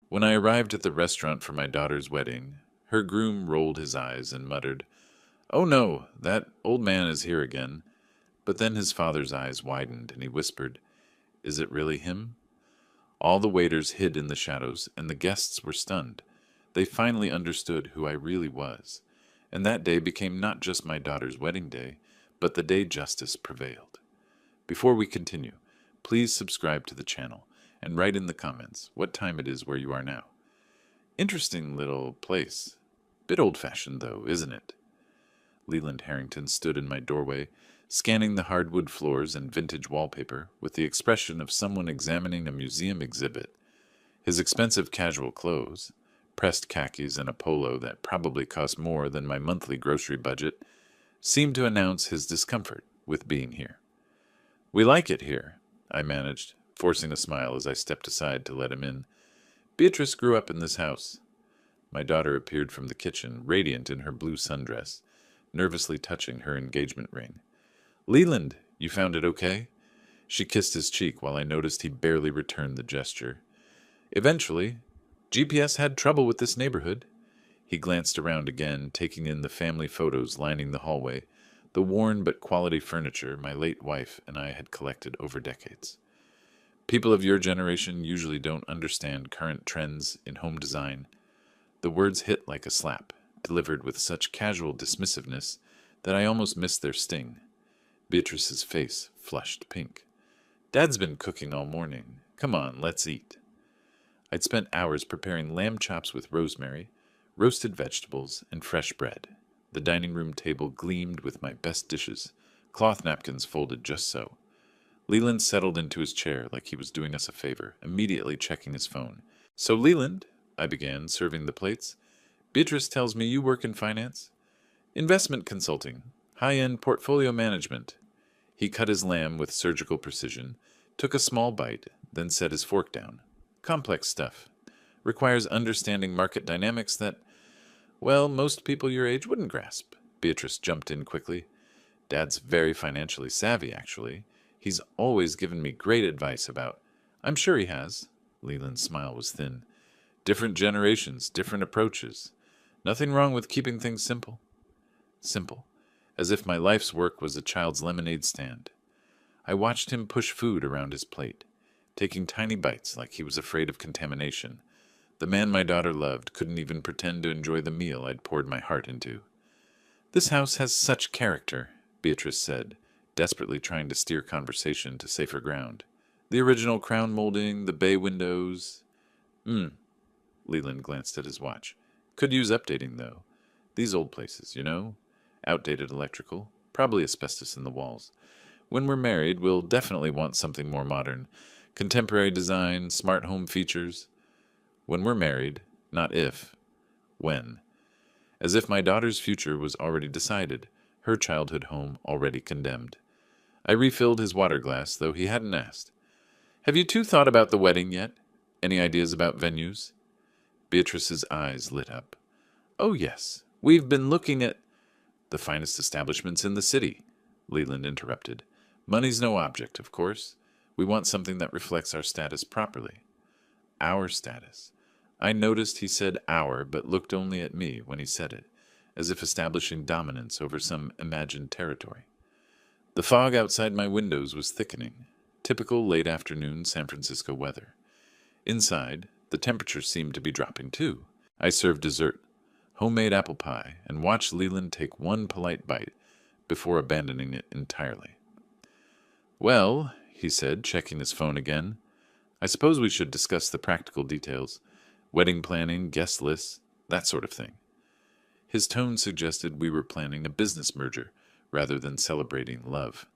When I arrived at the restaurant for my daughter's wedding, her groom rolled his eyes and muttered, "Oh no, that old man is here again." But then his father's eyes widened and he whispered, "Is it really him?" All the waiters hid in the shadows, and the guests were stunned. They finally understood who I really was. And that day became not just my daughter's wedding day, but the day justice prevailed. Before we continue, please subscribe to the channel and write in the comments what time it is where you are now. Interesting little place. Bit old-fashioned, though, isn't it? Leland Harrington stood in my doorway, scanning the hardwood floors and vintage wallpaper with the expression of someone examining a museum exhibit. His expensive casual clothes, pressed khakis and a polo that probably cost more than my monthly grocery budget, seemed to announce his discomfort with being here. "We like it here," I managed, forcing a smile as I stepped aside to let him in. "Beatrice grew up in this house." My daughter appeared from the kitchen, radiant in her blue sundress, nervously touching her engagement ring. "Leland, you found it okay?" She kissed his cheek while I noticed he barely returned the gesture. "Eventually. GPS had trouble with this neighborhood." He glanced around again, taking in the family photos lining the hallway, the worn but quality furniture my late wife and I had collected over decades. "People of your generation usually don't understand current trends in home design." The words hit like a slap, delivered with such casual dismissiveness that I almost missed their sting. Beatrice's face flushed pink. "Dad's been cooking all morning. Come on, let's eat." I'd spent hours preparing lamb chops with rosemary, roasted vegetables, and fresh bread. The dining room table gleamed with my best dishes, cloth napkins folded just so. Leland settled into his chair like he was doing us a favor, immediately checking his phone. "So, Leland," I began, serving the plates, "Beatrice tells me you work in finance?" "Investment consulting, high-end portfolio management." He cut his lamb with surgical precision, took a small bite, then set his fork down. "Complex stuff. Requires understanding market dynamics that, well, most people your age wouldn't grasp." Beatrice jumped in quickly. "Dad's very financially savvy, actually. He's always given me great advice about—" "I'm sure he has." Leland's smile was thin. "Different generations, different approaches. Nothing wrong with keeping things simple." Simple. As if my life's work was a child's lemonade stand. I watched him push food around his plate, taking tiny bites like he was afraid of contamination. The man my daughter loved couldn't even pretend to enjoy the meal I'd poured my heart into. "This house has such character," Beatrice said, desperately trying to steer conversation to safer ground. "The original crown molding, the bay windows." Leland glanced at his watch. "Could use updating, though. These old places, you know? Outdated electrical, probably asbestos in the walls. When we're married, we'll definitely want something more modern. Contemporary design, smart home features." When we're married, not if. When. As if my daughter's future was already decided, her childhood home already condemned. I refilled his water glass, though he hadn't asked. "Have you two thought about the wedding yet? Any ideas about venues?" Beatrice's eyes lit up. "Oh, yes. We've been looking at—" "The finest establishments in the city," Leland interrupted. "Money's no object, of course. We want something that reflects our status properly." Our status. I noticed he said our, but looked only at me when he said it, as if establishing dominance over some imagined territory. The fog outside my windows was thickening, typical late afternoon San Francisco weather. Inside, the temperature seemed to be dropping too. I served dessert, homemade apple pie, and watched Leland take one polite bite before abandoning it entirely. "Well," he said, checking his phone again, "I suppose we should discuss the practical details. Wedding planning, guest lists, that sort of thing." His tone suggested we were planning a business merger rather than celebrating love.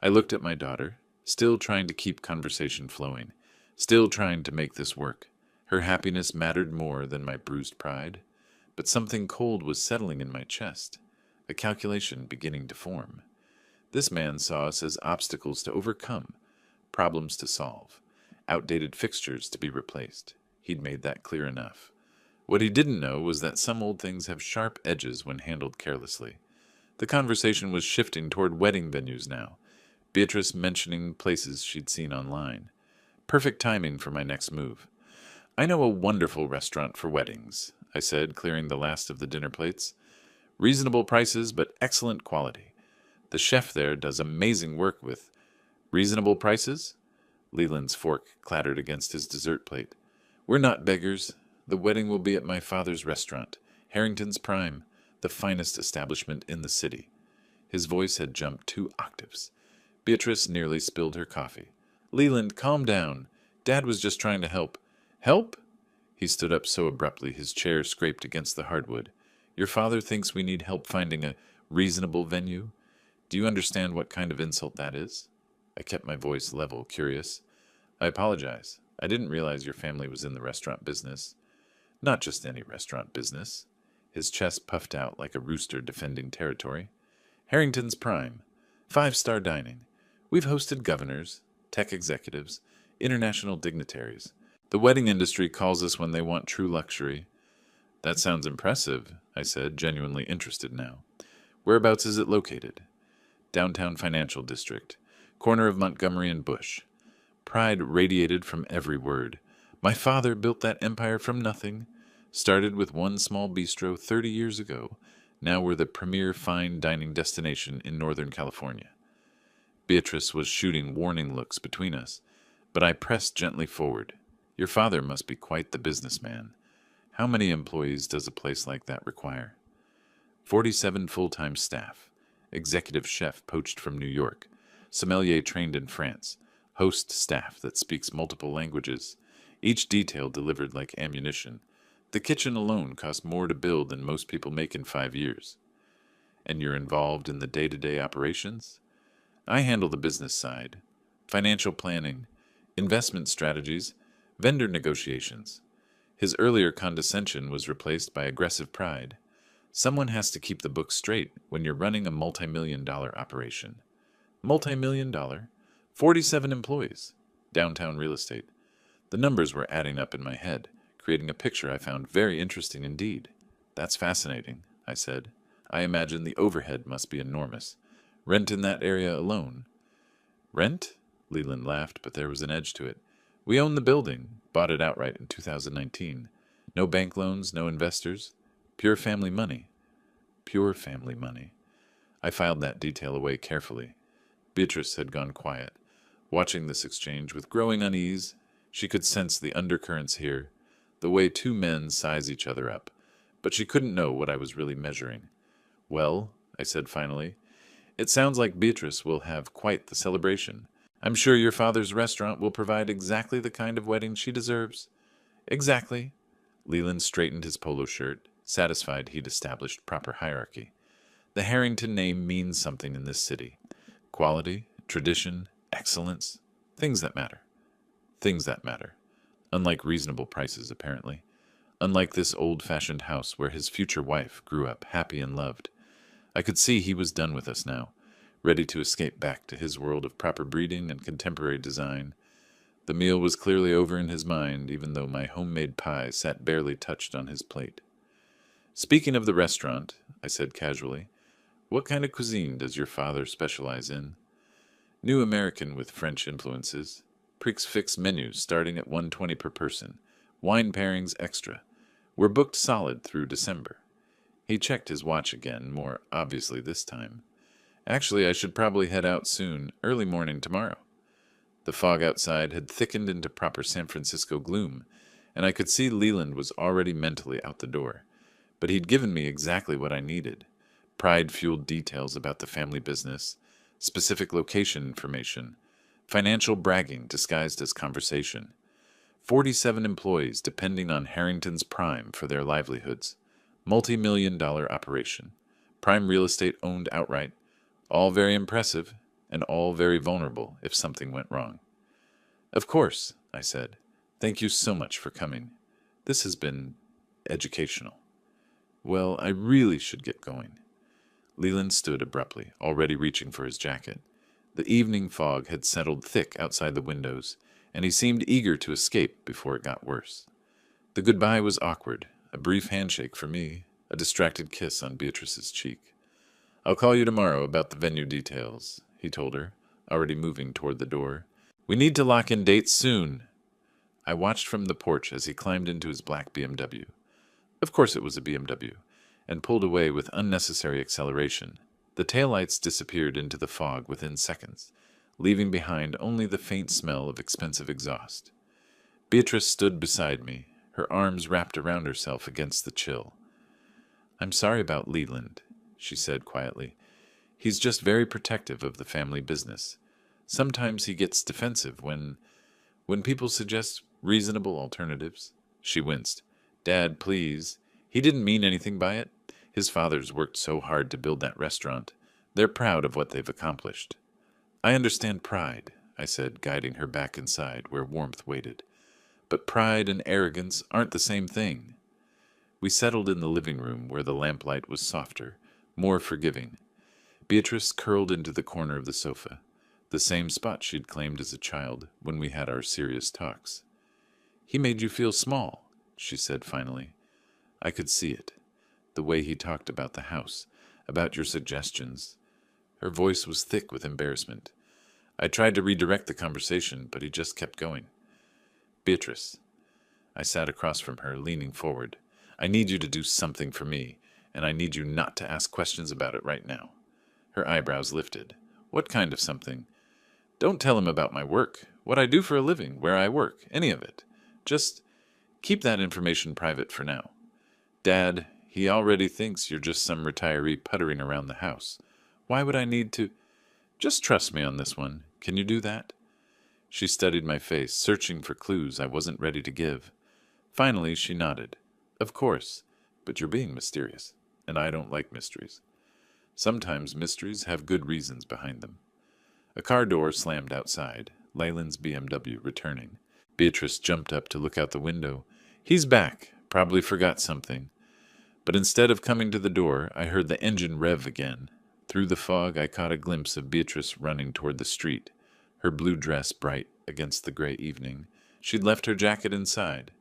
I looked at my daughter, still trying to keep conversation flowing, still trying to make this work. Her happiness mattered more than my bruised pride, but something cold was settling in my chest, a calculation beginning to form. This man saw us as obstacles to overcome, problems to solve, outdated fixtures to be replaced. He'd made that clear enough. What he didn't know was that some old things have sharp edges when handled carelessly. The conversation was shifting toward wedding venues now, Beatrice mentioning places she'd seen online. Perfect timing for my next move. I know a wonderful restaurant for weddings, I said, clearing the last of the dinner plates. Reasonable prices, but excellent quality. The chef there does amazing work with reasonable prices? Leland's fork clattered against his dessert plate. We're not beggars. The wedding will be at my father's restaurant, Harrington's Prime, the finest establishment in the city. His voice had jumped 2 octaves. Beatrice nearly spilled her coffee. Leland, calm down. Dad was just trying to help. Help? He stood up so abruptly his chair scraped against the hardwood. Your father thinks we need help finding a reasonable venue? Do you understand what kind of insult that is? I kept my voice level, curious. I apologize. I didn't realize your family was in the restaurant business. Not just any restaurant business. His chest puffed out like a rooster defending territory. Harrington's Prime. 5-star dining. We've hosted governors, tech executives, international dignitaries. The wedding industry calls us when they want true luxury. That sounds impressive, I said, genuinely interested now. Whereabouts is it located? Downtown Financial District. Corner of Montgomery and Bush. Pride radiated from every word. My father built that empire from nothing. Started with one small bistro 30 years ago. Now we're the premier fine dining destination in Northern California. Beatrice was shooting warning looks between us, but I pressed gently forward. Your father must be quite the businessman. How many employees does a place like that require? 47 full-time staff. Executive chef poached from New York. Sommelier trained in France. Host staff that speaks multiple languages. Each detail delivered like ammunition. The kitchen alone cost more to build than most people make in 5 years. And you're involved in the day-to-day operations? I handle the business side. Financial planning, investment strategies, vendor negotiations. His earlier condescension was replaced by aggressive pride. Someone has to keep the books straight when you're running a multi-million-dollar operation. Multi-million-dollar? 47 employees. Downtown real estate. The numbers were adding up in my head, creating a picture I found very interesting indeed. That's fascinating, I said. I imagine the overhead must be enormous. Rent in that area alone. Rent? Leland laughed, but there was an edge to it. We own the building, bought it outright in 2019. No bank loans, no investors. Pure family money. Pure family money. I filed that detail away carefully. Beatrice had gone quiet. Watching this exchange with growing unease, she could sense the undercurrents here, the way 2 men size each other up, but she couldn't know what I was really measuring. Well, I said finally, it sounds like Beatrice will have quite the celebration. I'm sure your father's restaurant will provide exactly the kind of wedding she deserves. Exactly. Leland straightened his polo shirt, satisfied he'd established proper hierarchy. The Harrington name means something in this city. Quality, tradition, excellence, things that matter. Things that matter. Unlike reasonable prices, apparently. Unlike this old-fashioned house where his future wife grew up happy and loved. I could see he was done with us now, ready to escape back to his world of proper breeding and contemporary design. The meal was clearly over in his mind, even though my homemade pie sat barely touched on his plate. Speaking of the restaurant, I said casually, what kind of cuisine does your father specialize in? New American with French influences. Prix-fixe menus starting at $120 per person. Wine pairings extra. We're booked solid through December. He checked his watch again, more obviously this time. Actually, I should probably head out soon, early morning tomorrow. The fog outside had thickened into proper San Francisco gloom, and I could see Leland was already mentally out the door. But he'd given me exactly what I needed. Pride-fueled details about the family business, specific location information, financial bragging disguised as conversation. 47 employees depending on Harrington's Prime for their livelihoods. Multi-million-dollar operation. Prime real estate owned outright. All very impressive, and all very vulnerable if something went wrong. Of course, I said. Thank you so much for coming. This has been educational. Well, I really should get going. Leland stood abruptly, already reaching for his jacket. The evening fog had settled thick outside the windows, and he seemed eager to escape before it got worse. The goodbye was awkward, a brief handshake for me, a distracted kiss on Beatrice's cheek. I'll call you tomorrow about the venue details, he told her, already moving toward the door. We need to lock in dates soon. I watched from the porch as he climbed into his black BMW. Of course it was a BMW, and pulled away with unnecessary acceleration. The taillights disappeared into the fog within seconds, leaving behind only the faint smell of expensive exhaust. Beatrice stood beside me, her arms wrapped around herself against the chill. "I'm sorry about Leland," she said quietly. "He's just very protective of the family business. Sometimes he gets defensive when people suggest reasonable alternatives." She winced. "Dad, please. He didn't mean anything by it. His father's worked so hard to build that restaurant. They're proud of what they've accomplished." "I understand pride," I said, guiding her back inside where warmth waited. "But pride and arrogance aren't the same thing." We settled in the living room where the lamplight was softer, more forgiving. Beatrice curled into the corner of the sofa, the same spot she'd claimed as a child when we had our serious talks. "He made you feel small," she said finally. I could see it, the way he talked about the house, about your suggestions. Her voice was thick with embarrassment. I tried to redirect the conversation, but he just kept going. "Beatrice." I sat across from her, leaning forward. "I need you to do something for me, and I need you not to ask questions about it right now." Her eyebrows lifted. "What kind of something?" "Don't tell him about my work, what I do for a living, where I work, any of it. Just keep that information private for now. Dad, he already thinks you're just some retiree puttering around the house. Why would I need to? Just trust me on this one. Can you do that?" She studied my face, searching for clues I wasn't ready to give. Finally, she nodded. "Of course, but you're being mysterious, and I don't like mysteries. Sometimes mysteries have good reasons behind them." A car door slammed outside, Leyland's BMW returning. Beatrice jumped up to look out the window. "He's back. Probably forgot something." But instead of coming to the door, I heard the engine rev again. Through the fog, I caught a glimpse of Beatrice running toward the street, her blue dress bright against the gray evening. She'd left her jacket inside.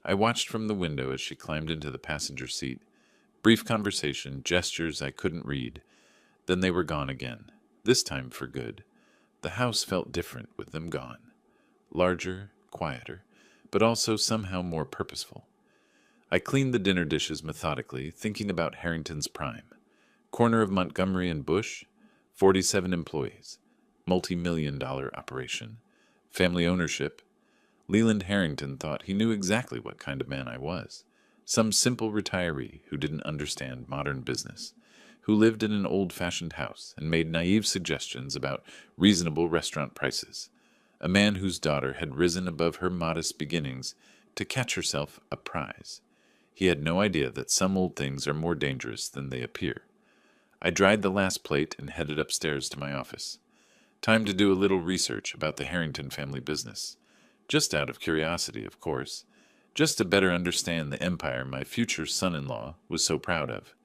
I watched from the window as she climbed into the passenger seat. Brief conversation, gestures I couldn't read. Then they were gone again, this time for good. The house felt different with them gone. Larger, quieter, but also somehow more purposeful. I cleaned the dinner dishes methodically, thinking about Harrington's Prime. Corner of Montgomery and Bush, 47 employees, multi-million-dollar operation, family ownership. Leland Harrington thought he knew exactly what kind of man I was. Some simple retiree who didn't understand modern business, who lived in an old-fashioned house and made naive suggestions about reasonable restaurant prices. A man whose daughter had risen above her modest beginnings to catch herself a prize. He had no idea that some old things are more dangerous than they appear. I dried the last plate and headed upstairs to my office. Time to do a little research about the Harrington family business. Just out of curiosity, of course. Just to better understand the empire my future son-in-law was so proud of.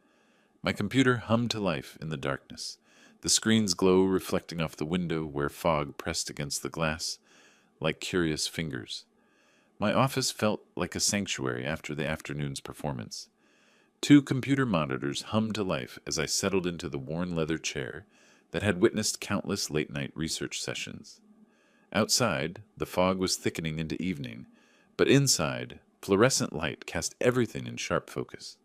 My computer hummed to life in the darkness, the screen's glow reflecting off the window where fog pressed against the glass like curious fingers. My office felt like a sanctuary after the afternoon's performance. 2 computer monitors hummed to life as I settled into the worn leather chair that had witnessed countless late-night research sessions. Outside, the fog was thickening into evening, but inside, fluorescent light cast everything in sharp focus.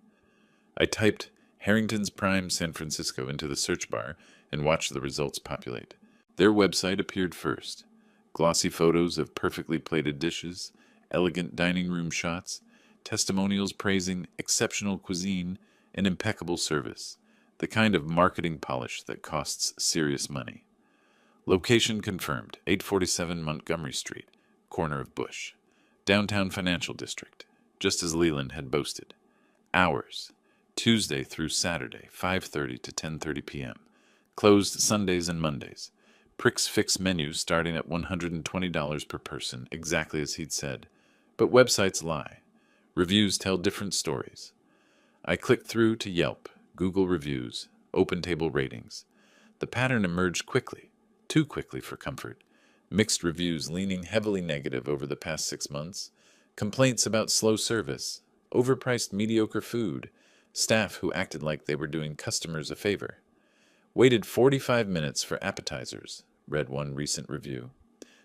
I typed Harrington's Prime San Francisco into the search bar and watched the results populate. Their website appeared first. Glossy photos of perfectly plated dishes, elegant dining room shots, testimonials praising exceptional cuisine and impeccable service, the kind of marketing polish that costs serious money. Location confirmed, 847 Montgomery Street, corner of Bush. Downtown Financial District, just as Leland had boasted. Hours, Tuesday through Saturday, 5:30 to 10:30 p.m. Closed Sundays and Mondays. Prix Fix menus starting at $120 per person, exactly as he'd said. But websites lie. Reviews tell different stories. I clicked through to Yelp, Google reviews, OpenTable ratings. The pattern emerged quickly, too quickly for comfort. Mixed reviews leaning heavily negative over the past 6 months. Complaints about slow service, overpriced mediocre food, staff who acted like they were doing customers a favor. Waited 45 minutes for appetizers, read one recent review.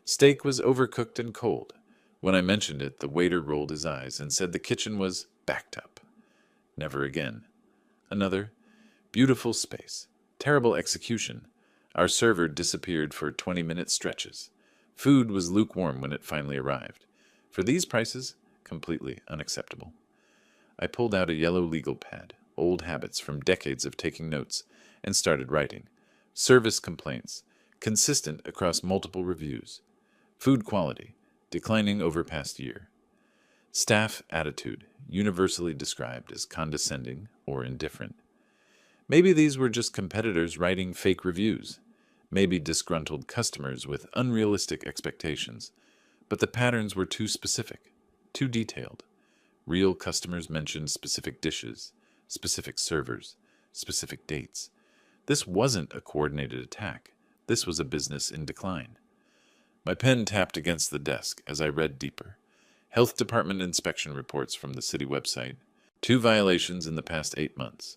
Steak was overcooked and cold. When I mentioned it, the waiter rolled his eyes and said the kitchen was backed up. Never again. Another. Beautiful space. Terrible execution. Our server disappeared for 20-minute stretches. Food was lukewarm when it finally arrived. For these prices, completely unacceptable. I pulled out a yellow legal pad, old habits from decades of taking notes, and started writing. Service complaints, consistent across multiple reviews. Food quality, declining over past year. Staff attitude, universally described as condescending or indifferent. Maybe these were just competitors writing fake reviews. Maybe disgruntled customers with unrealistic expectations. But the patterns were too specific, too detailed. Real customers mentioned specific dishes, specific servers, specific dates. This wasn't a coordinated attack. This was a business in decline. My pen tapped against the desk as I read deeper. Health Department inspection reports from the city website. 2 violations in the past 8 months.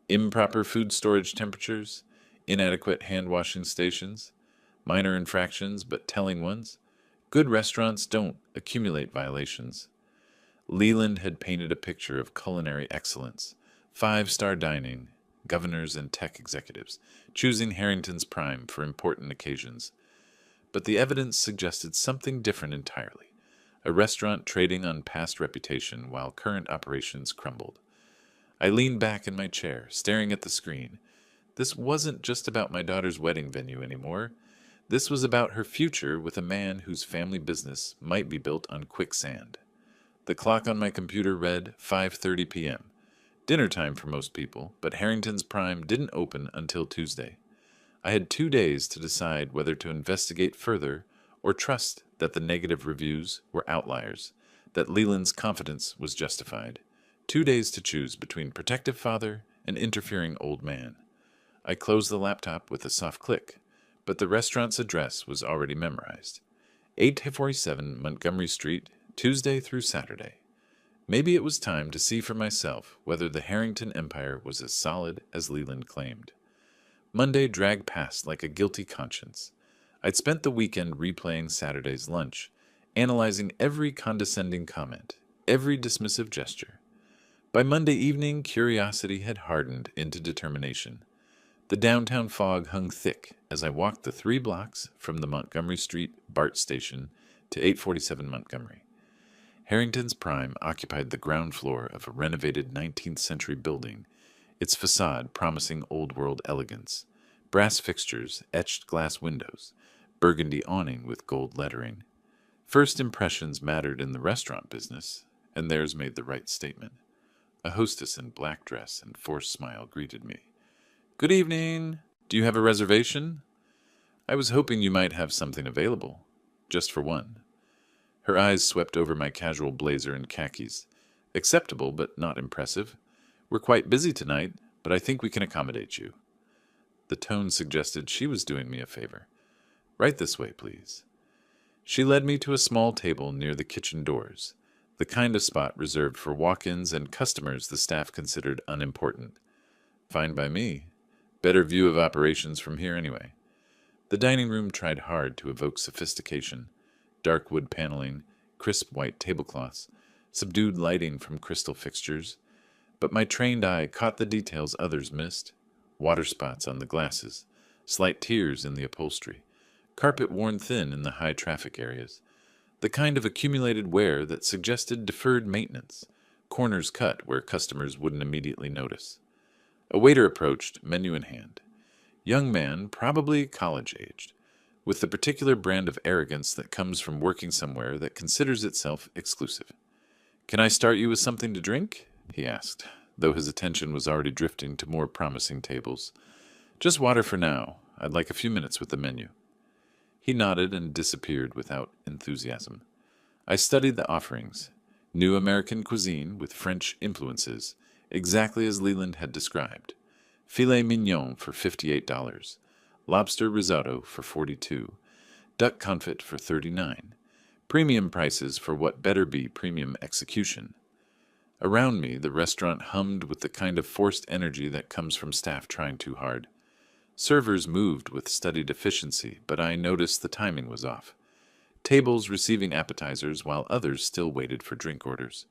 Improper food storage temperatures. Inadequate hand-washing stations. Minor infractions, but telling ones. Good restaurants don't accumulate violations. Leland had painted a picture of culinary excellence. 5-star dining, governors and tech executives, choosing Harrington's Prime for important occasions. But the evidence suggested something different entirely. A restaurant trading on past reputation while current operations crumbled. I leaned back in my chair, staring at the screen. This wasn't just about my daughter's wedding venue anymore. This was about her future with a man whose family business might be built on quicksand. The clock on my computer read 5:30 p.m. Dinner time for most people, but Harrington's Prime didn't open until Tuesday. I had 2 days to decide whether to investigate further or trust that the negative reviews were outliers, that Leland's confidence was justified. 2 days to choose between protective father and interfering old man. I closed the laptop with a soft click, but the restaurant's address was already memorized. 847 Montgomery Street, Tuesday through Saturday. Maybe it was time to see for myself whether the Harrington empire was as solid as Leland claimed. Monday dragged past like a guilty conscience. I'd spent the weekend replaying Saturday's lunch, analyzing every condescending comment, every dismissive gesture. By Monday evening, curiosity had hardened into determination. The downtown fog hung thick as I walked the 3 blocks from the Montgomery Street BART station to 847 Montgomery. Harrington's Prime occupied the ground floor of a renovated 19th century building, its facade promising old-world elegance, brass fixtures, etched glass windows, burgundy awning with gold lettering. First impressions mattered in the restaurant business, and theirs made the right statement. A hostess in black dress and forced smile greeted me. "Good evening. Do you have a reservation? I was hoping you might have something available. Just for one." Her eyes swept over my casual blazer and khakis. "Acceptable, but not impressive. We're quite busy tonight, but I think we can accommodate you." The tone suggested she was doing me a favor. "Right this way, please." She led me to a small table near the kitchen doors, the kind of spot reserved for walk-ins and customers the staff considered unimportant. Fine by me. Better view of operations from here anyway. The dining room tried hard to evoke sophistication. Dark wood paneling, crisp white tablecloths, subdued lighting from crystal fixtures. But my trained eye caught the details others missed. Water spots on the glasses, slight tears in the upholstery, carpet worn thin in the high traffic areas. The kind of accumulated wear that suggested deferred maintenance, corners cut where customers wouldn't immediately notice. A waiter approached, menu in hand. Young man, probably college-aged, with the particular brand of arrogance that comes from working somewhere that considers itself exclusive. "Can I start you with something to drink?" he asked, though his attention was already drifting to more promising tables. "Just water for now. I'd like a few minutes with the menu." He nodded and disappeared without enthusiasm. I studied the offerings. New American cuisine with French influences, exactly as Leland had described. Filet mignon for $58. Lobster risotto for $42, duck confit for $39, premium prices for what better be premium execution. Around me, the restaurant hummed with the kind of forced energy that comes from staff trying too hard. Servers moved with studied efficiency, but I noticed the timing was off. tables receiving appetizers while others still waited for drink orders,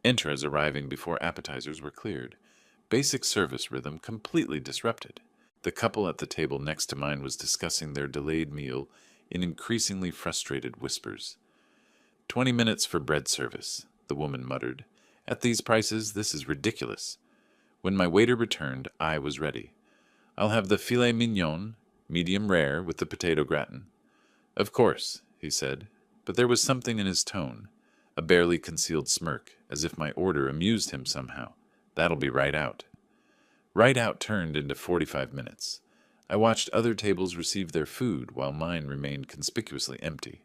entras arriving before appetizers were cleared, basic service rhythm completely disrupted. The couple at the table next to mine was discussing their delayed meal in increasingly frustrated whispers. 20 minutes for bread service, the woman muttered. At these prices, this is ridiculous. When my waiter returned, I was ready. I'll have the filet mignon, medium rare, with the potato gratin. Of course, he said, but there was something in his tone, a barely concealed smirk, as if my order amused him somehow. That'll be right out. Right out turned into 45 minutes. I watched other tables receive their food while mine remained conspicuously empty.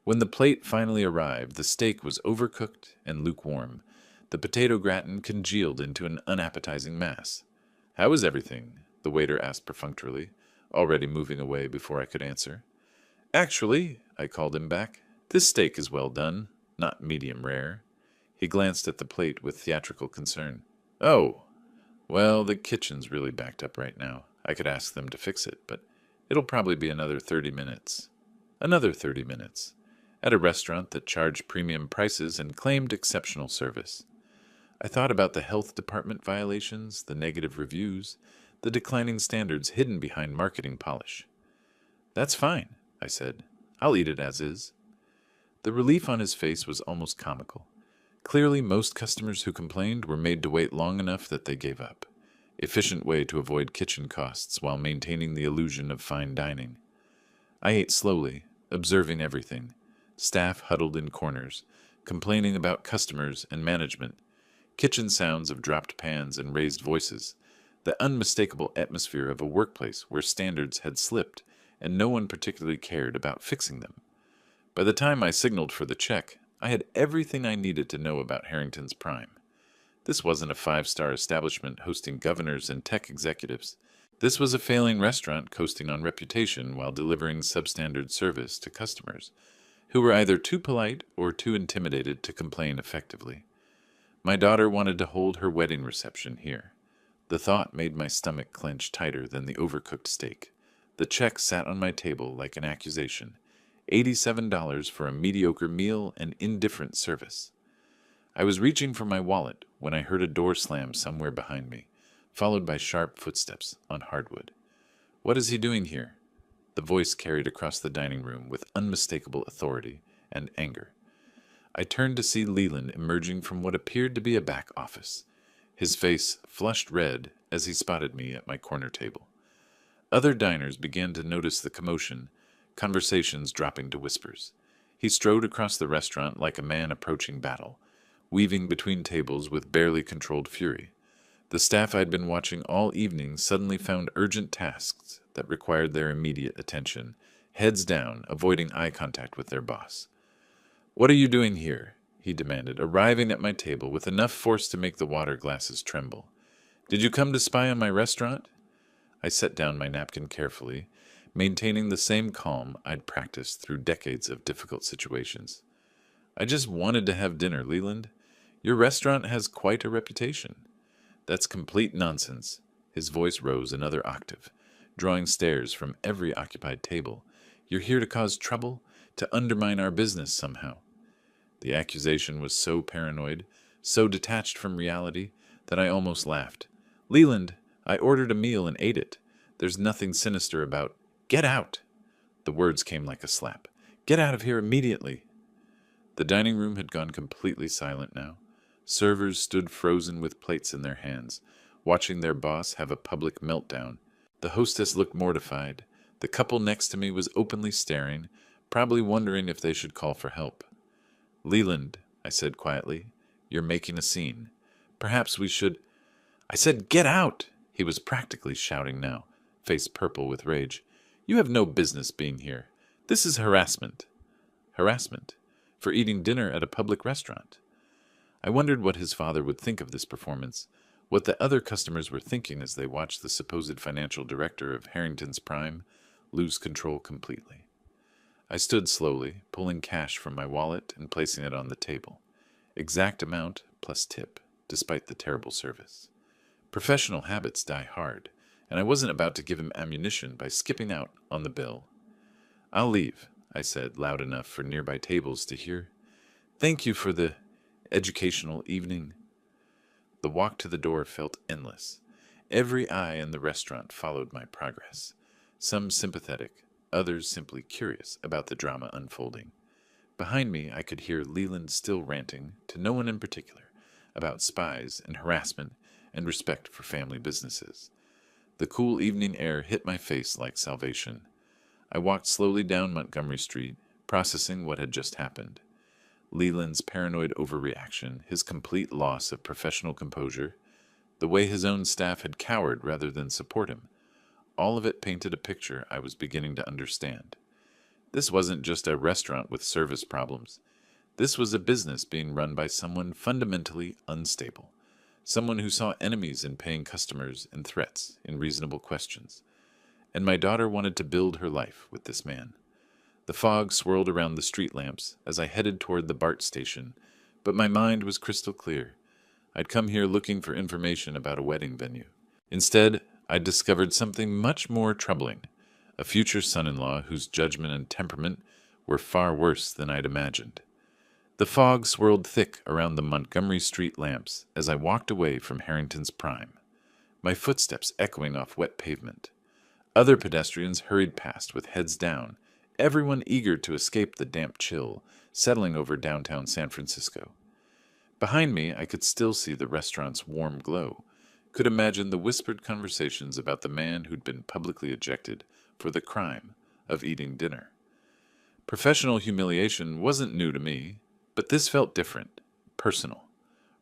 When the plate finally arrived, the steak was overcooked and lukewarm. The potato gratin congealed into an unappetizing mass. How is everything? The waiter asked perfunctorily, already moving away before I could answer. Actually, I called him back, this steak is well done, not medium rare. He glanced at the plate with theatrical concern. Oh, well, the kitchen's really backed up right now. I could ask them to fix it, but it'll probably be another 30 minutes. Another 30 minutes. At a restaurant that charged premium prices and claimed exceptional service. I thought about the health department violations, the negative reviews, the declining standards hidden behind marketing polish. That's fine, I said. I'll eat it as is. The relief on his face was almost comical. Clearly, most customers who complained were made to wait long enough that they gave up. Efficient way to avoid kitchen costs while maintaining the illusion of fine dining. I ate slowly, observing everything. Staff huddled in corners, complaining about customers and management. Kitchen sounds of dropped pans and raised voices. The unmistakable atmosphere of a workplace where standards had slipped and no one particularly cared about fixing them. By the time I signaled for the check, I had everything I needed to know about Harrington's Prime. This wasn't a five-star establishment hosting governors and tech executives. This was a failing restaurant coasting on reputation while delivering substandard service to customers, who were either too polite or too intimidated to complain effectively. My daughter wanted to hold her wedding reception here. The thought made my stomach clench tighter than the overcooked steak. The check sat on my table like an accusation. $87 for a mediocre meal and indifferent service. I was reaching for my wallet when I heard a door slam somewhere behind me, followed by sharp footsteps on hardwood. What is he doing here? The voice carried across the dining room with unmistakable authority and anger. I turned to see Leland emerging from what appeared to be a back office, his face flushed red as he spotted me at my corner table. Other diners began to notice the commotion, conversations dropping to whispers. He strode across the restaurant like a man approaching battle, weaving between tables with barely controlled fury. The staff I'd been watching all evening suddenly found urgent tasks that required their immediate attention, heads down, avoiding eye contact with their boss. "What are you doing here?" he demanded, arriving at my table with enough force to make the water glasses tremble. "Did you come to spy on my restaurant?" I set down my napkin carefully, maintaining the same calm I'd practiced through decades of difficult situations. "I just wanted to have dinner, Leland. Your restaurant has quite a reputation." "That's complete nonsense." His voice rose another octave, drawing stares from every occupied table. "You're here to cause trouble, to undermine our business somehow." The accusation was so paranoid, so detached from reality, that I almost laughed. "Leland, I ordered a meal and ate it. There's nothing sinister about—" "Get out!" The words came like a slap. "Get out of here immediately!" The dining room had gone completely silent now. Servers stood frozen with plates in their hands, watching their boss have a public meltdown. The hostess looked mortified. The couple next to me was openly staring, probably wondering if they should call for help. "Leland," I said quietly, "you're making a scene. Perhaps we should—" "I said get out!" He was practically shouting now, face purple with rage. "You have no business being here. This is harassment." Harassment? For eating dinner at a public restaurant? I wondered what his father would think of this performance, what the other customers were thinking as they watched the supposed financial director of Harrington's Prime lose control completely. I stood slowly, pulling cash from my wallet and placing it on the table. Exact amount plus tip, despite the terrible service. Professional habits die hard, and I wasn't about to give him ammunition by skipping out on the bill. "I'll leave," I said, loud enough for nearby tables to hear. "Thank you for the educational evening." The walk to the door felt endless. Every eye in the restaurant followed my progress, some sympathetic, others simply curious about the drama unfolding. Behind me, I could hear Leland still ranting, to no one in particular, about spies and harassment and respect for family businesses. The cool evening air hit my face like salvation. I walked slowly down Montgomery Street, processing what had just happened. Leland's paranoid overreaction, his complete loss of professional composure, the way his own staff had cowered rather than support him, all of it painted a picture I was beginning to understand. This wasn't just a restaurant with service problems. This was a business being run by someone fundamentally unstable, someone who saw enemies in paying customers and threats in reasonable questions. And my daughter wanted to build her life with this man. The fog swirled around the street lamps as I headed toward the BART station, but my mind was crystal clear. I'd come here looking for information about a wedding venue. Instead, I'd discovered something much more troubling, a future son-in-law whose judgment and temperament were far worse than I'd imagined. The fog swirled thick around the Montgomery Street lamps as I walked away from Harrington's Prime, my footsteps echoing off wet pavement. Other pedestrians hurried past with heads down, everyone eager to escape the damp chill settling over downtown San Francisco. Behind me, I could still see the restaurant's warm glow, could imagine the whispered conversations about the man who'd been publicly ejected for the crime of eating dinner. Professional humiliation wasn't new to me, but this felt different, personal,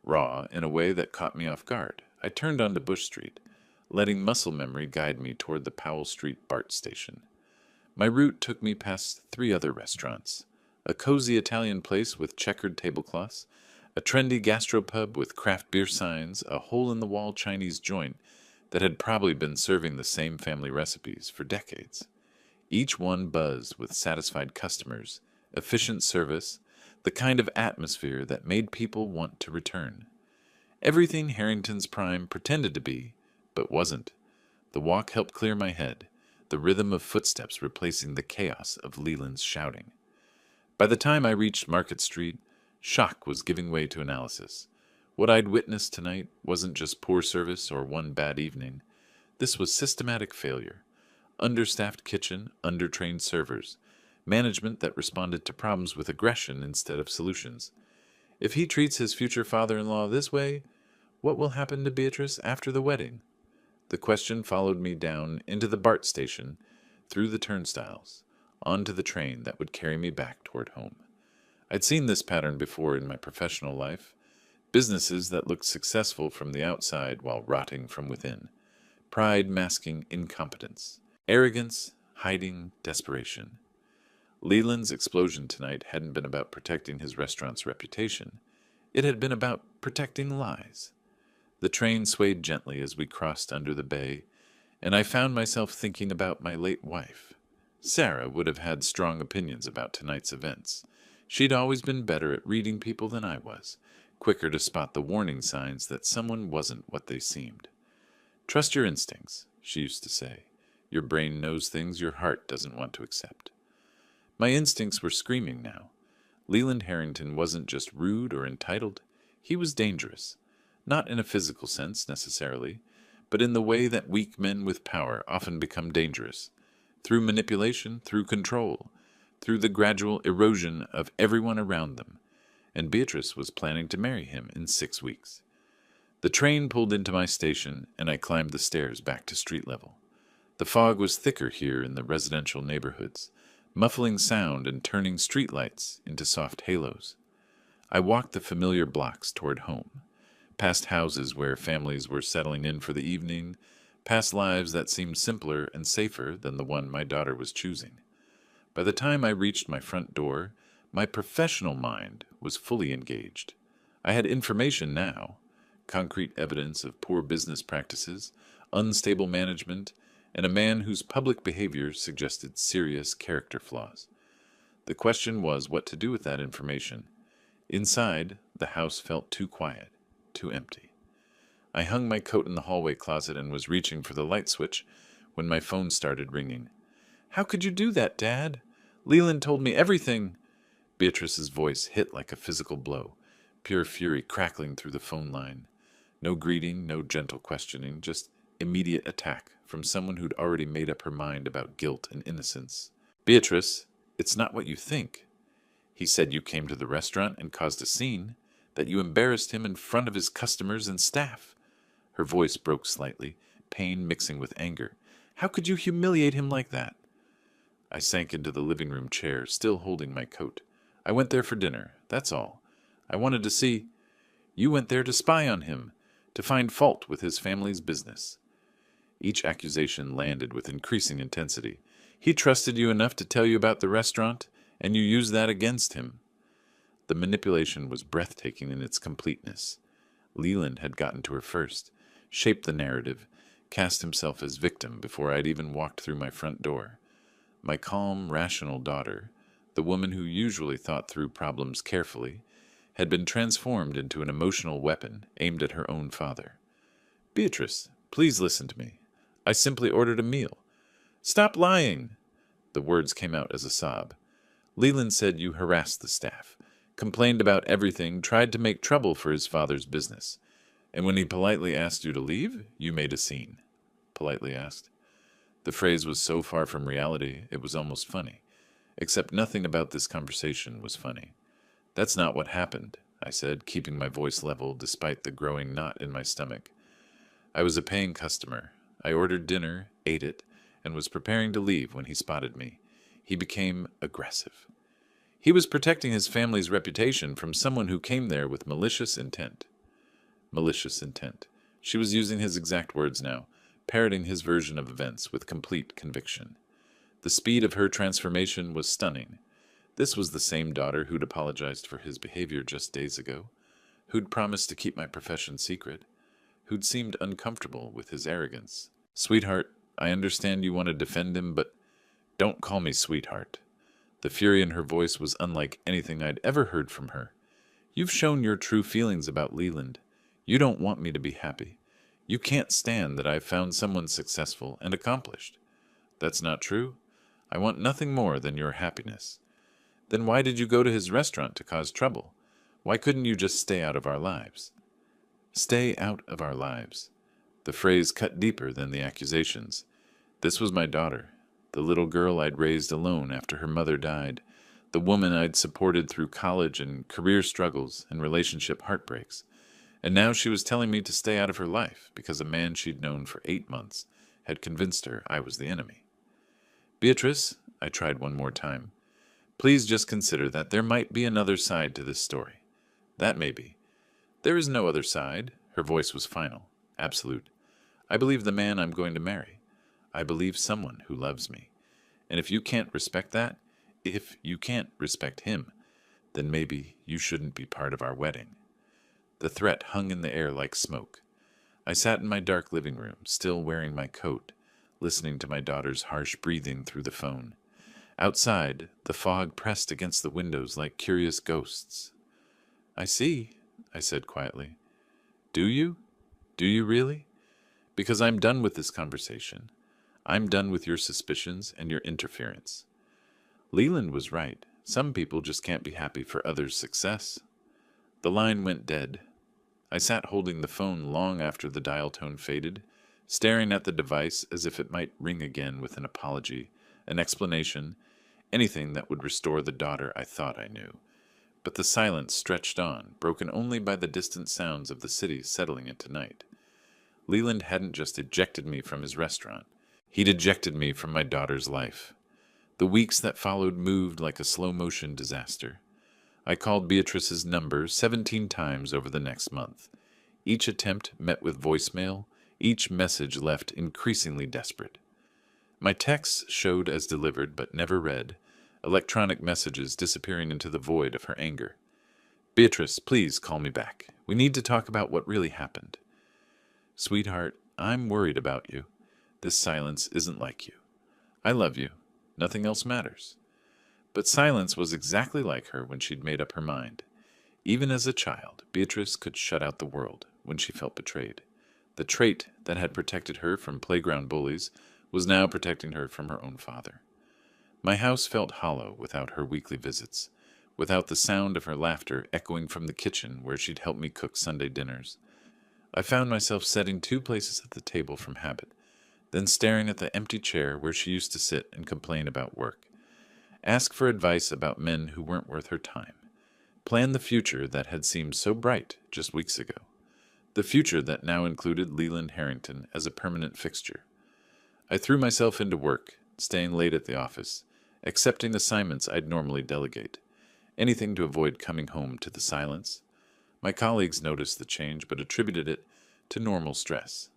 raw in a way that caught me off guard. I turned onto Bush Street, letting muscle memory guide me toward the Powell Street BART station. My route took me past 3 other restaurants, a cozy Italian place with checkered tablecloths, a trendy gastropub with craft beer signs, a hole-in-the-wall Chinese joint that had probably been serving the same family recipes for decades. Each one buzzed with satisfied customers, efficient service, the kind of atmosphere that made people want to return. Everything Harrington's Prime pretended to be, but wasn't. The walk helped clear my head, the rhythm of footsteps replacing the chaos of Leland's shouting. By the time I reached Market Street, shock was giving way to analysis. What I'd witnessed tonight wasn't just poor service or one bad evening. This was systematic failure. Understaffed kitchen, undertrained servers, management that responded to problems with aggression instead of solutions. If he treats his future father-in-law this way, what will happen to Beatrice after the wedding? The question followed me down into the BART station, through the turnstiles, onto the train that would carry me back toward home. I'd seen this pattern before in my professional life. Businesses that looked successful from the outside while rotting from within. Pride masking incompetence. Arrogance hiding desperation. Leland's explosion tonight hadn't been about protecting his restaurant's reputation. It had been about protecting lies. The train swayed gently as we crossed under the bay, and I found myself thinking about my late wife. Sarah would have had strong opinions about tonight's events. She'd always been better at reading people than I was, quicker to spot the warning signs that someone wasn't what they seemed. "Trust your instincts," she used to say. "Your brain knows things your heart doesn't want to accept." My instincts were screaming now. Leland Harrington wasn't just rude or entitled. He was dangerous. Not in a physical sense, necessarily, but in the way that weak men with power often become dangerous. Through manipulation, through control, through the gradual erosion of everyone around them. And Beatrice was planning to marry him in 6 weeks. The train pulled into my station, and I climbed the stairs back to street level. The fog was thicker here in the residential neighborhoods, muffling sound and turning streetlights into soft halos. I walked the familiar blocks toward home, past houses where families were settling in for the evening, past lives that seemed simpler and safer than the one my daughter was choosing. By the time I reached my front door, my professional mind was fully engaged. I had information now, concrete evidence of poor business practices, unstable management, and a man whose public behavior suggested serious character flaws. The question was what to do with that information. Inside, the house felt too quiet, too empty. I hung my coat in the hallway closet and was reaching for the light switch when my phone started ringing. "How could you do that, Dad?" Leland told me everything. Beatrice's voice hit like a physical blow, pure fury crackling through the phone line. No greeting, no gentle questioning, just immediate attack from someone who'd already made up her mind about guilt and innocence. Beatrice, it's not what you think. He said you came to the restaurant and caused a scene, that you embarrassed him in front of his customers and staff. Her voice broke slightly, pain mixing with anger. How could you humiliate him like that? I sank into the living room chair, still holding my coat. I went there for dinner, that's all. I wanted to see. You went there to spy on him, to find fault with his family's business. Each accusation landed with increasing intensity. He trusted you enough to tell you about the restaurant, and you used that against him. The manipulation was breathtaking in its completeness. Leland had gotten to her first, shaped the narrative, cast himself as victim before I'd even walked through my front door. My calm, rational daughter, the woman who usually thought through problems carefully, had been transformed into an emotional weapon aimed at her own father. Beatrice, please listen to me. I simply ordered a meal. Stop lying! The words came out as a sob. Leland said you harassed the staff, complained about everything, tried to make trouble for his father's business. And when he politely asked you to leave, you made a scene. Politely asked. The phrase was so far from reality, it was almost funny. Except nothing about this conversation was funny. That's not what happened, I said, keeping my voice level despite the growing knot in my stomach. I was a paying customer. I ordered dinner, ate it, and was preparing to leave when he spotted me. He became aggressive. He was protecting his family's reputation from someone who came there with malicious intent. Malicious intent. She was using his exact words now, parroting his version of events with complete conviction. The speed of her transformation was stunning. This was the same daughter who'd apologized for his behavior just days ago, who'd promised to keep my profession secret, who'd seemed uncomfortable with his arrogance. Sweetheart, I understand you want to defend him, but don't call me sweetheart. The fury in her voice was unlike anything I'd ever heard from her. You've shown your true feelings about Leland. You don't want me to be happy. You can't stand that I've found someone successful and accomplished. That's not true. I want nothing more than your happiness. Then why did you go to his restaurant to cause trouble? Why couldn't you just stay out of our lives? Stay out of our lives. The phrase cut deeper than the accusations. This was my daughter, the little girl I'd raised alone after her mother died, the woman I'd supported through college and career struggles and relationship heartbreaks. And now she was telling me to stay out of her life because a man she'd known for 8 months had convinced her I was the enemy. Beatrice, I tried one more time, please just consider that there might be another side to this story. That may be. There is no other side. Her voice was final, absolute. I believe the man I'm going to marry. I believe someone who loves me. And if you can't respect that, if you can't respect him, then maybe you shouldn't be part of our wedding. The threat hung in the air like smoke. I sat in my dark living room, still wearing my coat, listening to my daughter's harsh breathing through the phone. Outside, the fog pressed against the windows like curious ghosts. I see, I said quietly. Do you? Do you really? Because I'm done with this conversation. I'm done with your suspicions and your interference. Leland was right. Some people just can't be happy for others' success. The line went dead. I sat holding the phone long after the dial tone faded, staring at the device as if it might ring again with an apology, an explanation, anything that would restore the daughter I thought I knew. But the silence stretched on, broken only by the distant sounds of the city settling into night. Leland hadn't just ejected me from his restaurant. He'd ejected me from my daughter's life. The weeks that followed moved like a slow-motion disaster. I called Beatrice's number 17 times over the next month. Each attempt met with voicemail, each message left increasingly desperate. My texts showed as delivered but never read, electronic messages disappearing into the void of her anger. Beatrice, please call me back. We need to talk about what really happened. Sweetheart, I'm worried about you. This silence isn't like you. I love you. Nothing else matters. But silence was exactly like her when she'd made up her mind. Even as a child, Beatrice could shut out the world when she felt betrayed. The trait that had protected her from playground bullies was now protecting her from her own father. My house felt hollow without her weekly visits, without the sound of her laughter echoing from the kitchen where she'd help me cook Sunday dinners. I found myself setting two places at the table from habit, then staring at the empty chair where she used to sit and complain about work, ask for advice about men who weren't worth her time, plan the future that had seemed so bright just weeks ago, the future that now included Leland Harrington as a permanent fixture. I threw myself into work, staying late at the office, accepting assignments I'd normally delegate, anything to avoid coming home to the silence. My colleagues noticed the change but attributed it to normal stress.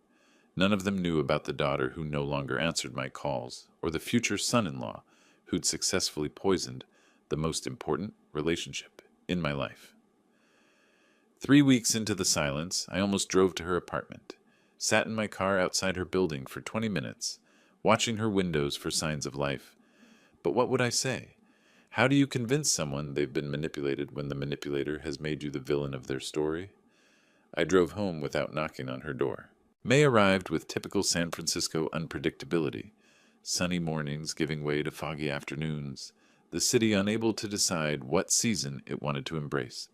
None of them knew about the daughter who no longer answered my calls, or the future son-in-law who'd successfully poisoned the most important relationship in my life. 3 weeks into the silence, I almost drove to her apartment, sat in my car outside her building for 20 minutes, watching her windows for signs of life. But what would I say? How do you convince someone they've been manipulated when the manipulator has made you the villain of their story? I drove home without knocking on her door. May arrived with typical San Francisco unpredictability, sunny mornings giving way to foggy afternoons, the city unable to decide what season it wanted to embrace.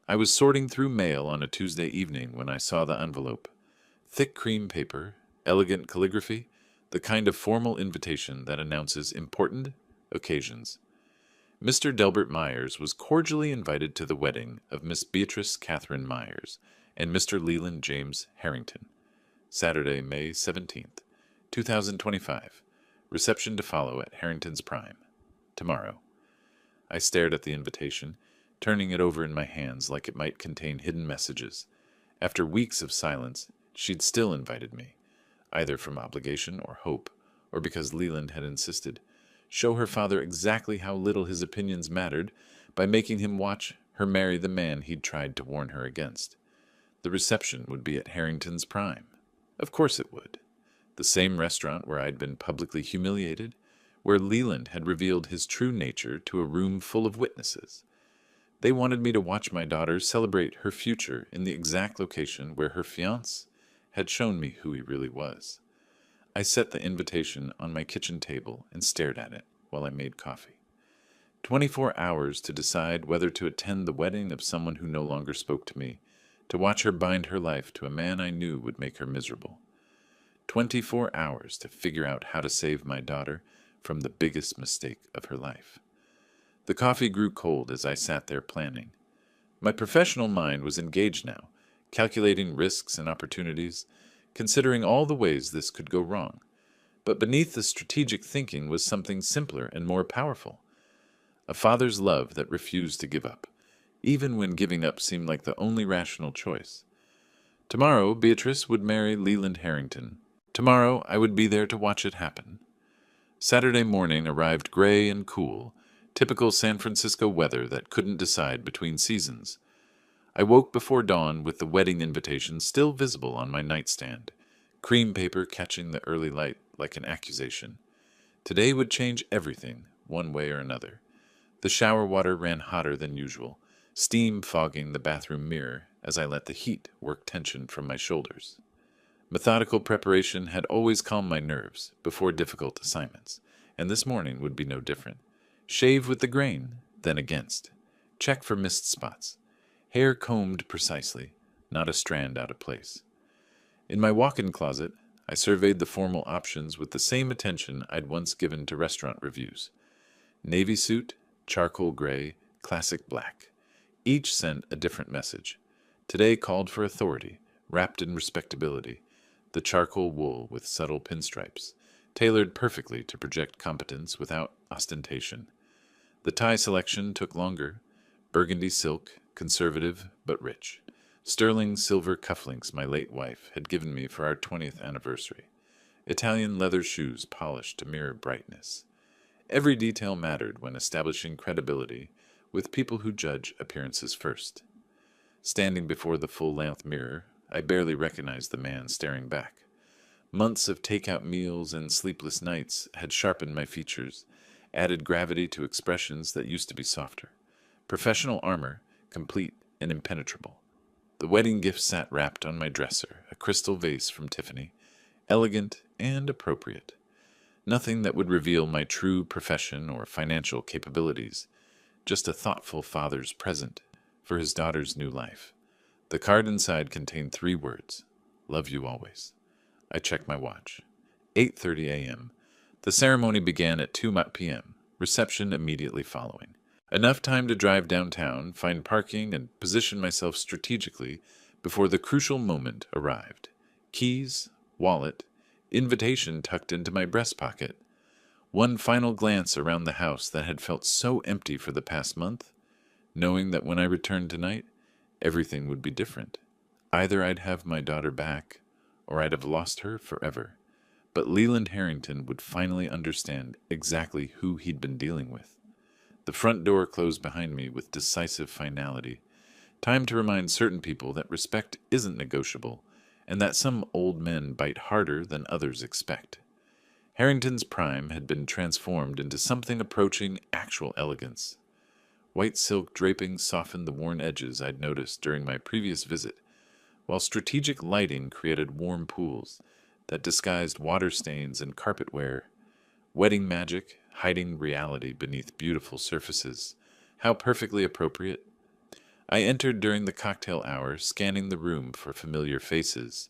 I was sorting through mail on a Tuesday evening when I saw the envelope. Thick cream paper, elegant calligraphy, the kind of formal invitation that announces important occasions. Mr. Delbert Myers was cordially invited to the wedding of Miss Beatrice Catherine Myers and Mr. Leland James Harrington. Saturday, May 17th, 2025. Reception to follow at Harrington's Prime. Tomorrow. I stared at the invitation, turning it over in my hands like it might contain hidden messages. After weeks of silence, she'd still invited me, either from obligation or hope, or because Leland had insisted, show her father exactly how little his opinions mattered by making him watch her marry the man he'd tried to warn her against. The reception would be at Harrington's Prime. Of course it would. The same restaurant where I'd been publicly humiliated, where Leland had revealed his true nature to a room full of witnesses. They wanted me to watch my daughter celebrate her future in the exact location where her fiancé had shown me who he really was. I set the invitation on my kitchen table and stared at it while I made coffee. 24 hours to decide whether to attend the wedding of someone who no longer spoke to me, to watch her bind her life to a man I knew would make her miserable. 24 hours to figure out how to save my daughter from the biggest mistake of her life. The coffee grew cold as I sat there planning. My professional mind was engaged now, calculating risks and opportunities, considering all the ways this could go wrong. But beneath the strategic thinking was something simpler and more powerful. A father's love that refused to give up, even when giving up seemed like the only rational choice. Tomorrow, Beatrice would marry Leland Harrington. Tomorrow, I would be there to watch it happen. Saturday morning arrived gray and cool, typical San Francisco weather that couldn't decide between seasons. I woke before dawn with the wedding invitation still visible on my nightstand, cream paper catching the early light like an accusation. Today would change everything, one way or another. The shower water ran hotter than usual, steam fogging the bathroom mirror as I let the heat work tension from my shoulders. Methodical preparation had always calmed my nerves before difficult assignments, and this morning would be no different. Shave with the grain, then against. Check for missed spots. Hair combed precisely, not a strand out of place. In my walk-in closet, I surveyed the formal options with the same attention I'd once given to restaurant reviews. Navy suit, charcoal gray, classic black. Each sent a different message. Today called for authority, wrapped in respectability. The charcoal wool with subtle pinstripes, tailored perfectly to project competence without ostentation. The tie selection took longer. Burgundy silk, conservative but rich. Sterling silver cufflinks my late wife had given me for our 20th anniversary. Italian leather shoes polished to mirror brightness. Every detail mattered when establishing credibility with people who judge appearances first. Standing before the full-length mirror, I barely recognized the man staring back. Months of takeout meals and sleepless nights had sharpened my features, added gravity to expressions that used to be softer. Professional armor, complete and impenetrable. The wedding gift sat wrapped on my dresser, a crystal vase from Tiffany, elegant and appropriate. Nothing that would reveal my true profession or financial capabilities, just a thoughtful father's present for his daughter's new life. The card inside contained 3 words: "Love you always." I checked my watch. 8:30 a.m. The ceremony began at 2 p.m., reception immediately following. Enough time to drive downtown, find parking, and position myself strategically before the crucial moment arrived. Keys, wallet, invitation tucked into my breast pocket. One final glance around the house that had felt so empty for the past month, knowing that when I returned tonight, everything would be different. Either I'd have my daughter back, or I'd have lost her forever. But Leland Harrington would finally understand exactly who he'd been dealing with. The front door closed behind me with decisive finality. Time to remind certain people that respect isn't negotiable, and that some old men bite harder than others expect. Harrington's prime had been transformed into something approaching actual elegance. White silk drapings softened the worn edges I'd noticed during my previous visit, while strategic lighting created warm pools that disguised water stains and carpet wear. Wedding magic, hiding reality beneath beautiful surfaces. How perfectly appropriate. I entered during the cocktail hour, scanning the room for familiar faces.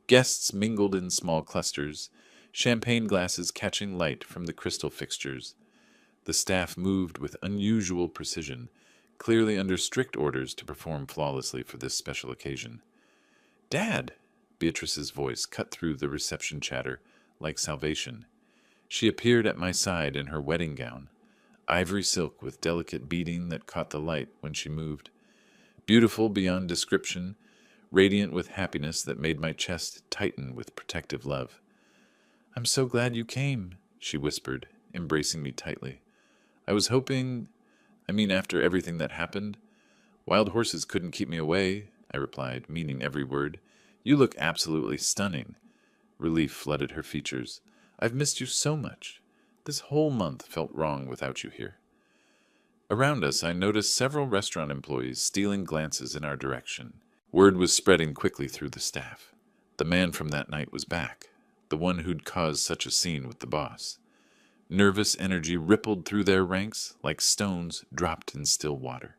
Guests mingled in small clusters, champagne glasses catching light from the crystal fixtures. The staff moved with unusual precision, clearly under strict orders to perform flawlessly for this special occasion. "Dad!" Beatrice's voice cut through the reception chatter like salvation. She appeared at my side in her wedding gown, ivory silk with delicate beading that caught the light when she moved. Beautiful beyond description, radiant with happiness that made my chest tighten with protective love. "I'm so glad you came," she whispered, embracing me tightly. "I was hoping, after everything that happened, wild horses couldn't keep me away," I replied, meaning every word. "You look absolutely stunning." Relief flooded her features. "I've missed you so much. This whole month felt wrong without you here." Around us, I noticed several restaurant employees stealing glances in our direction. Word was spreading quickly through the staff. The man from that night was back, the one who'd caused such a scene with the boss. Nervous energy rippled through their ranks like stones dropped in still water.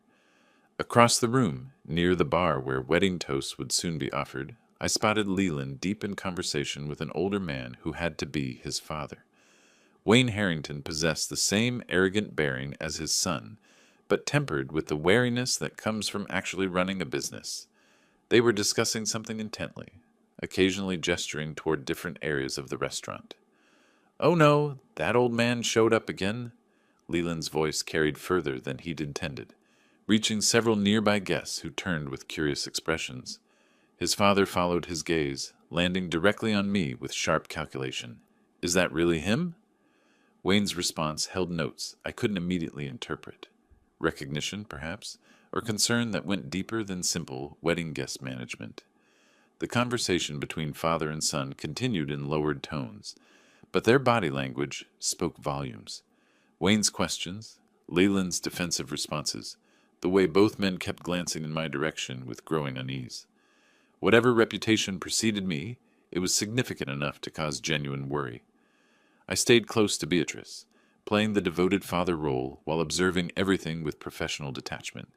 Across the room, near the bar where wedding toasts would soon be offered, I spotted Leland deep in conversation with an older man who had to be his father. Wayne Harrington possessed the same arrogant bearing as his son, but tempered with the wariness that comes from actually running a business. They were discussing something intently, occasionally gesturing toward different areas of the restaurant. "Oh no, that old man showed up again." Leland's voice carried further than he'd intended, reaching several nearby guests who turned with curious expressions. His father followed his gaze, landing directly on me with sharp calculation. "Is that really him?" Wayne's response held notes I couldn't immediately interpret. Recognition, perhaps, or concern that went deeper than simple wedding guest management. The conversation between father and son continued in lowered tones, but their body language spoke volumes. Wayne's questions, Leland's defensive responses, the way both men kept glancing in my direction with growing unease. Whatever reputation preceded me, it was significant enough to cause genuine worry. I stayed close to Beatrice, playing the devoted father role while observing everything with professional detachment.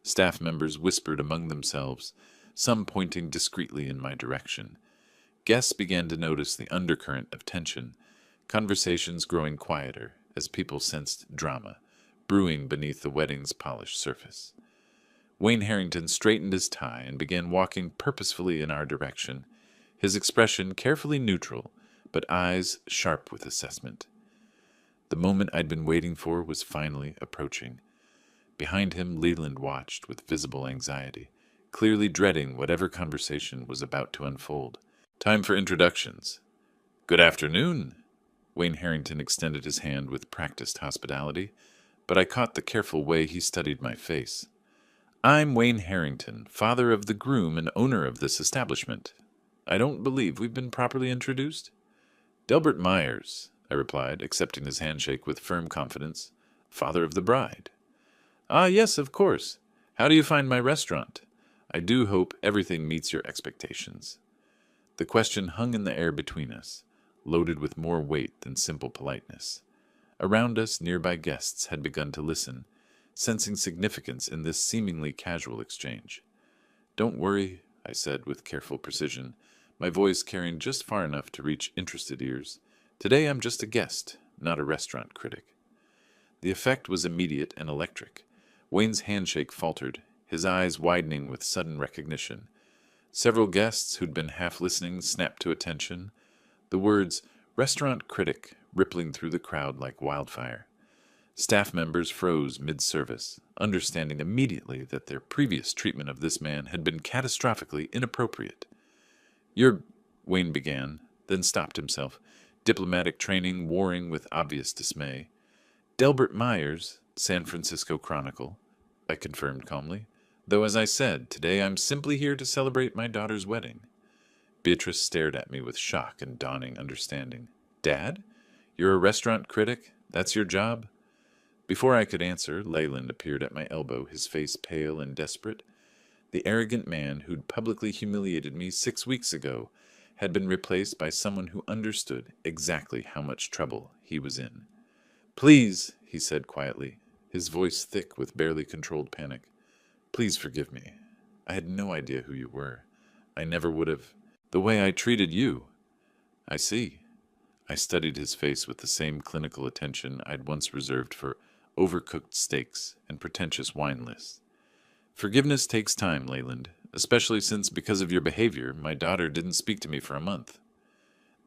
Staff members whispered among themselves, some pointing discreetly in my direction. Guests began to notice the undercurrent of tension, conversations growing quieter as people sensed drama, brewing beneath the wedding's polished surface. Wayne Harrington straightened his tie and began walking purposefully in our direction, his expression carefully neutral, but eyes sharp with assessment. The moment I'd been waiting for was finally approaching. Behind him, Leland watched with visible anxiety, clearly dreading whatever conversation was about to unfold. Time for introductions. "Good afternoon." Wayne Harrington extended his hand with practiced hospitality, but I caught the careful way he studied my face. "I'm Wayne Harrington, father of the groom and owner of this establishment. I don't believe we've been properly introduced." "Delbert Myers," I replied, accepting his handshake with firm confidence. "Father of the bride." "Ah, yes, of course. How do you find my restaurant? I do hope everything meets your expectations." The question hung in the air between us. loaded with more weight than simple politeness. Around us, nearby guests had begun to listen, sensing significance in this seemingly casual exchange. "Don't worry," I said with careful precision, my voice carrying just far enough to reach interested ears. "Today I'm just a guest, not a restaurant critic." The effect was immediate and electric. Wayne's handshake faltered, his eyes widening with sudden recognition. Several guests who'd been half listening snapped to attention, the words "restaurant critic" rippling through the crowd like wildfire. Staff members froze mid-service, understanding immediately that their previous treatment of this man had been catastrophically inappropriate. "You're—" Wayne began, then stopped himself, diplomatic training warring with obvious dismay. "Delbert Myers, San Francisco Chronicle," I confirmed calmly. "Though, as I said, today I'm simply here to celebrate my daughter's wedding." Beatrice stared at me with shock and dawning understanding. "Dad? You're a restaurant critic? That's your job?" Before I could answer, Leyland appeared at my elbow, his face pale and desperate. The arrogant man who'd publicly humiliated me 6 weeks ago had been replaced by someone who understood exactly how much trouble he was in. "Please," he said quietly, his voice thick with barely controlled panic. "Please forgive me. I had no idea who you were. I never would have. The way I treated you." "I see." I studied his face with the same clinical attention I'd once reserved for overcooked steaks and pretentious wine lists. "Forgiveness takes time, Leyland, especially since, because of your behavior, my daughter didn't speak to me for a month."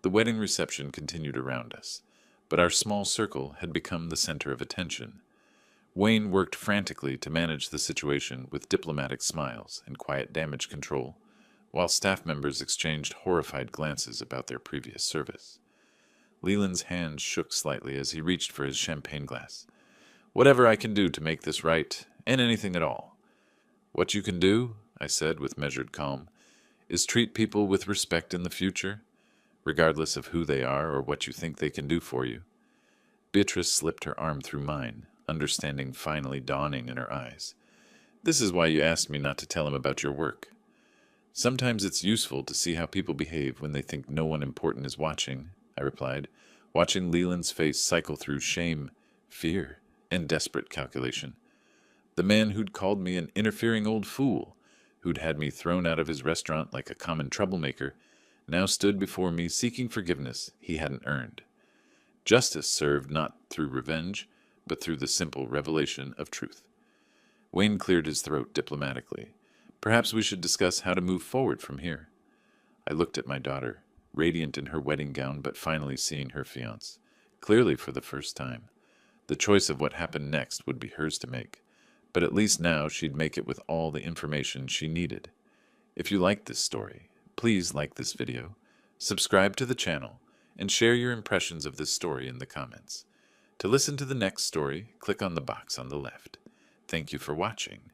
The wedding reception continued around us, but our small circle had become the center of attention. Wayne worked frantically to manage the situation with diplomatic smiles and quiet damage control, while staff members exchanged horrified glances about their previous service. Leland's hand shook slightly as he reached for his champagne glass. "Whatever I can do to make this right, and anything at all." "What you can do," I said with measured calm, "is treat people with respect in the future, regardless of who they are or what you think they can do for you." Beatrice slipped her arm through mine, understanding finally dawning in her eyes. "This is why you asked me not to tell him about your work. Sometimes it's useful to see how people behave when they think no one important is watching," I replied, watching Leland's face cycle through shame, fear, and desperate calculation. The man who'd called me an interfering old fool, who'd had me thrown out of his restaurant like a common troublemaker, now stood before me seeking forgiveness he hadn't earned. Justice served not through revenge, but through the simple revelation of truth. Wayne cleared his throat diplomatically. "Perhaps we should discuss how to move forward from here." I looked at my daughter, radiant in her wedding gown but finally seeing her fiancé, clearly for the first time. The choice of what happened next would be hers to make, but at least now she'd make it with all the information she needed. If you liked this story, please like this video, subscribe to the channel, and share your impressions of this story in the comments. To listen to the next story, click on the box on the left. Thank you for watching.